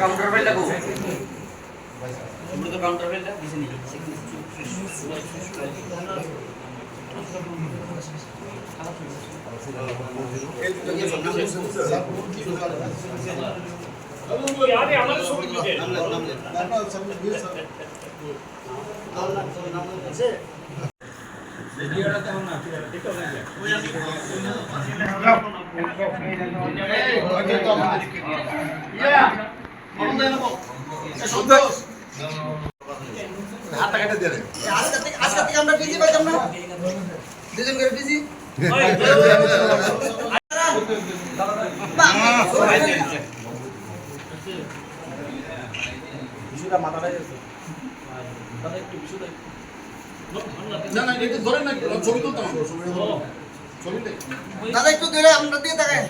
Counter ফাইলটা কো তো counter ফাইলটা দিছে নি আরে আমাদের ছবি দিতে ভিডিওটা তেমন না দেখো না হাতটা কেটে দে রে আজকে থেকে আমরা বিজি পাইতাম না দুজন করে বিজি বিশুটা মাথাটা গেছে দাদা একটু বিশুটা না না এটা ধরেন না ছবি তুলতাম ছবি দে দাদা একটু ধরে আমরা দিয়ে দেখাই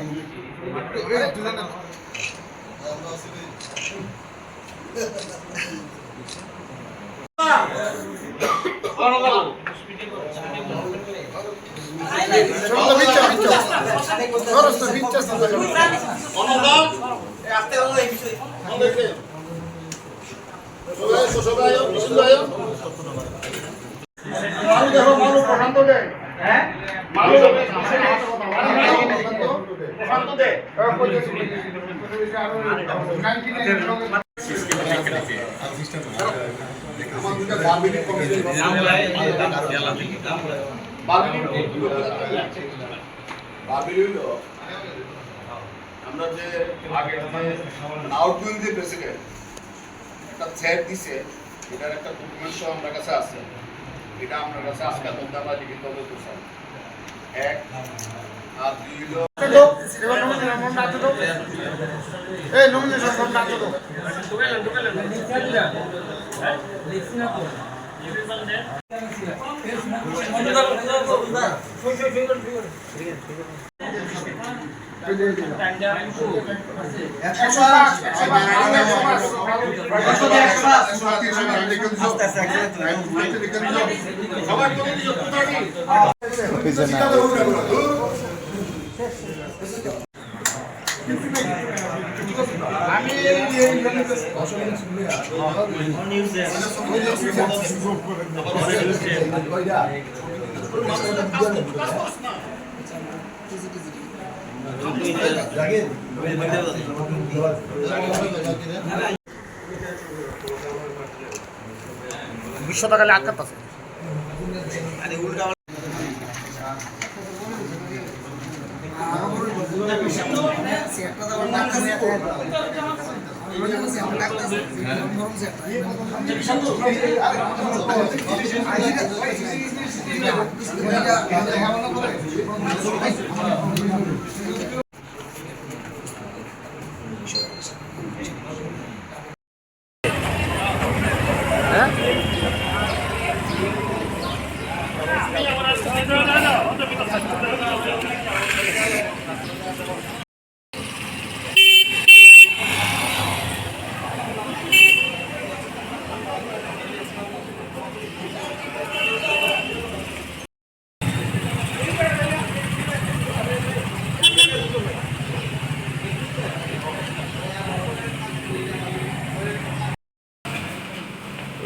আমরা যে আগে আউটগোয়িং যে প্রেসিডেন্ট একটা থ্রেড দিছে এটার একটা ডকুমেন্ট সহ আমার কাছে আছে এটা আমার কাছে আজকে মধ্যে আমরা লিখিত হবে তো স্যার এক আর দুই হলো এই নমিনেশন ফর্ম না তো বিশ্বটাকালে আটকাত আছে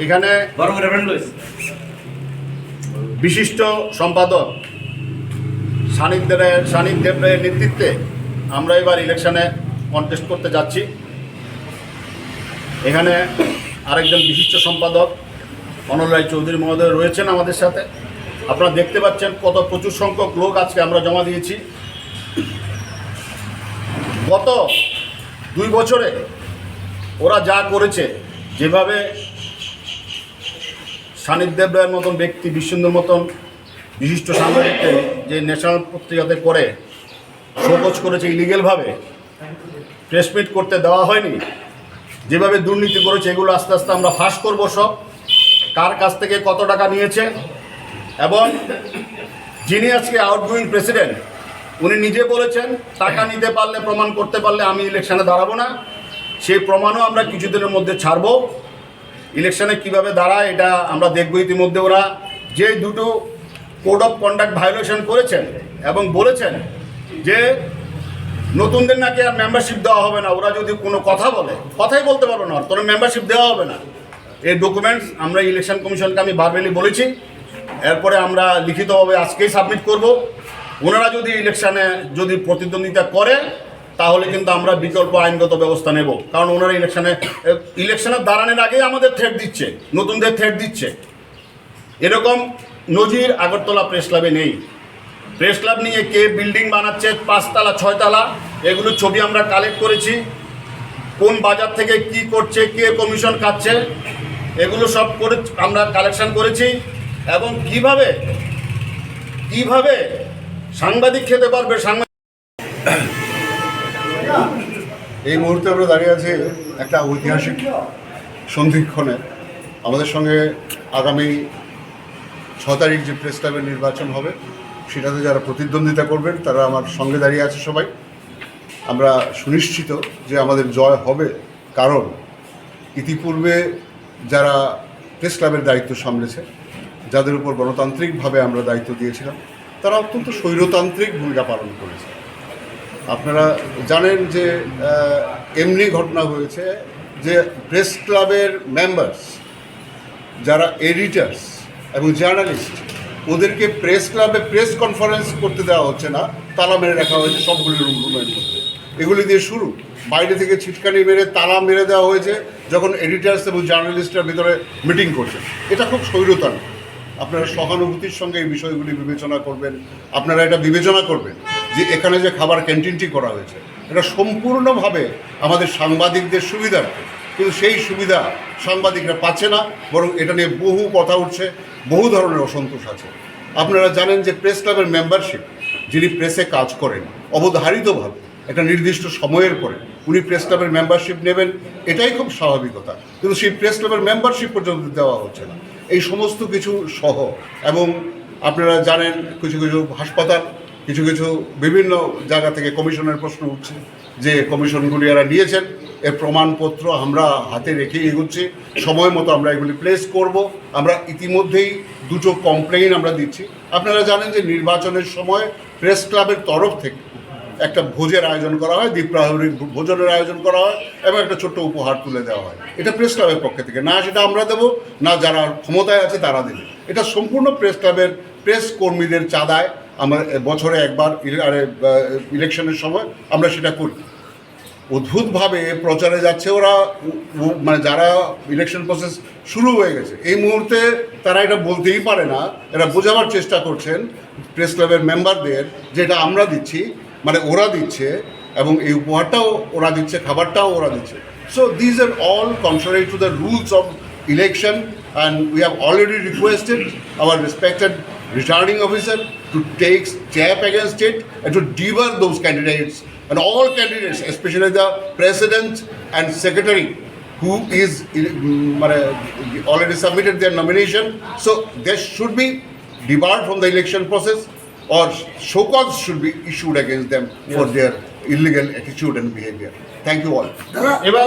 এখানে বিশিষ্ট সম্পাদক সানিক দেবের নেতৃত্বে আমরা এবার ইলেকশনে কন্টেস্ট করতে যাচ্ছি। এখানে আরেকজন বিশিষ্ট সম্পাদক অনল রায় চৌধুরী মহোদয় রয়েছেন আমাদের সাথে। আপনারা দেখতে পাচ্ছেন কত প্রচুর সংখ্যক লোক আজকে আমরা জমা দিয়েছি। গত 2 বছরে ওরা যা করেছে, যেভাবে সানিক দেবের মতন ব্যক্তি, বিশ্বন্দর মতন বিশিষ্ট সাংবাদিককে যে ন্যাশনাল পত্রিকাতে করে শোকজ করেছে, ইলিগেলভাবে প্রেসমিট করতে দেওয়া হয়নি, যেভাবে দুর্নীতি করেছে, এগুলো আস্তে আস্তে আমরা ফাঁস করবো। সব কার কাছ থেকে কত টাকা নিয়েছে, এবং যিনি আজকে আউটগোয়িং প্রেসিডেন্ট উনি নিজে বলেছেন টাকা নিতে পারলে, প্রমাণ করতে পারলে আমি ইলেকশনে দাঁড়াবো না। সেই প্রমাণও আমরা কিছুদিনের মধ্যে ছাড়ব। ইলেকশনে কিভাবে দাঁড়ায় এটা আমরা দেখব। ইতিমধ্যে ওরা যে 2টো কোড অফ কন্ডাক্ট ভায়োলেশন করেছেন এবং বলেছেন যে নতুনদের নাকি আর মেম্বারশিপ দেওয়া হবে না, ওরা যদি কোনো কথা বলে, কথাই বলতে পারবো না, তোর মেম্বারশিপ দেওয়া হবে না। এই ডকুমেন্টস আমরা ইলেকশন কমিশনকে আমি বারবারলি বলেছি, এরপরে আমরা লিখিতভাবে আজকেই সাবমিট করব। ওনারা যদি ইলেকশানে যদি প্রতিদ্বন্দ্বিতা করে তাহলে কিন্তু আমরা বিকল্প আইনগত ব্যবস্থা নেব, কারণ ওনারা ইলেকশনের দাঁড়ানোর আগেই আমাদের থ্রেট দিচ্ছে, নতুনদের থ্রেট দিচ্ছে। এরকম নজির আগরতলা প্রেস ক্লাবে নেই। প্রেস ক্লাব নিয়ে কে বিল্ডিং বানাচ্ছে 5 তলা 6 তলা, এগুলো ছবি আমরা কালেক্ট করেছি। কোন বাজার থেকে কি করছে, কে কমিশন খাচ্ছে, এগুলো সব করে আমরা কালেকশন করেছি। এবং কিভাবে সাংবাদিক খেতে পারবে, এই মুহূর্তে আমরা দাঁড়িয়ে আছি একটা ঐতিহাসিক সন্ধিক্ষণে। আমাদের সঙ্গে আগামী 6 তারিখ যে প্রেস ক্লাবের নির্বাচন হবে সেটাতে যারা প্রতিদ্বন্দ্বিতা করবেন তারা আমার সঙ্গে দাঁড়িয়ে আছে সবাই। আমরা সুনিশ্চিত যে আমাদের জয় হবে, কারণ ইতিপূর্বে যারা প্রেস ক্লাবের দায়িত্ব সামলেছে, যাদের উপর গণতান্ত্রিকভাবে আমরা দায়িত্ব দিয়েছিলাম, তারা অত্যন্ত স্বৈরতান্ত্রিক ভূমিকা পালন করেছে। আপনারা জানেন যে এমনি ঘটনা হয়েছে যে প্রেস ক্লাবের মেম্বার্স যারা এডিটার্স এবং জার্নালিস্ট, ওদেরকে প্রেস ক্লাবে প্রেস কনফারেন্স করতে দেওয়া হচ্ছে না, তালা মেরে রাখা হয়েছে সবগুলি রুমের মধ্যে। এগুলি দিয়ে শুরু, বাইরে থেকে ছিটকানি মেরে তালা মেরে দেওয়া হয়েছে যখন এডিটার্স এবং জার্নালিস্টরা ভিতরে মিটিং করছে। এটা খুব স্বৈরতান্ত্রিক। আপনারা সহানুভূতির সঙ্গে এই বিষয়গুলি বিবেচনা করবেন। আপনারা এটা বিবেচনা করবেন যে এখানে যে খাবার ক্যান্টিনটি করা হয়েছে এটা সম্পূর্ণভাবে আমাদের সাংবাদিকদের সুবিধার্থে, কিন্তু সেই সুবিধা সাংবাদিকরা পাচ্ছে না, বরং এটা নিয়ে বহু কথা উঠছে, বহু ধরনের অসন্তোষ আছে। আপনারা জানেন যে প্রেস ক্লাবের মেম্বারশিপ, যিনি প্রেসে কাজ করেন অবধারিতভাবে একটা নির্দিষ্ট সময়ের পরে উনি প্রেস ক্লাবের মেম্বারশিপ নেবেন, এটাই খুব স্বাভাবিকতা, কিন্তু সেই প্রেস ক্লাবের মেম্বারশিপ পর্যন্ত দেওয়া হচ্ছে না। এই সমস্ত কিছু সহ, এবং আপনারা জানেন কিছু কিছু হাসপাতাল, কিছু কিছু বিভিন্ন জায়গা থেকে কমিশনের প্রশ্ন উঠছে যে কমিশনগুলি এরা নিয়েছেন, এর প্রমাণপত্র আমরা হাতে রেখে এগোচ্ছি, সময় মতো আমরা এগুলি প্লেস করব। আমরা ইতিমধ্যেই 2টো কমপ্লেইন আমরা দিচ্ছি। আপনারা জানেন যে নির্বাচনের সময় প্রেস ক্লাবের তরফ থেকে একটা ভোজের আয়োজন করা হয়, দ্বীপ্রাহরিক ভোজনের আয়োজন করা হয় এবং একটা ছোট্ট উপহার তুলে দেওয়া হয়। এটা প্রেস ক্লাবের পক্ষ থেকে না, সেটা আমরা দেবো না, যারা ক্ষমতায় আছে তারা দেবে। এটা সম্পূর্ণ প্রেস ক্লাবের প্রেস কর্মীদের চাঁদায় আমরা বছরে একবার ইলেকশনের সময় আমরা সেটা করি। অদ্ভুতভাবে প্রচারে যাচ্ছে ওরা, মানে যারা ইলেকশন প্রসেস শুরু হয়ে গেছে এই মুহূর্তে তারা এটা বলতেই পারে না, এরা বোঝাবার চেষ্টা করছেন প্রেস ক্লাবের মেম্বারদের যে এটা আমরা দিচ্ছি, মানে ওরা দিচ্ছে, এবং এই উপহারটাও ওরা দিচ্ছে, খাবারটাও ওরা দিচ্ছে। So these are all contrary to the rules of election, and we have already requested our respected returning officer to take step against it and to debar those candidates, and all candidates, especially the president and secretary who is already submitted their nomination. So they should be debarred from the election process, or show cause should be issued against them for their illegal attitude and behavior. Thank you all. এবার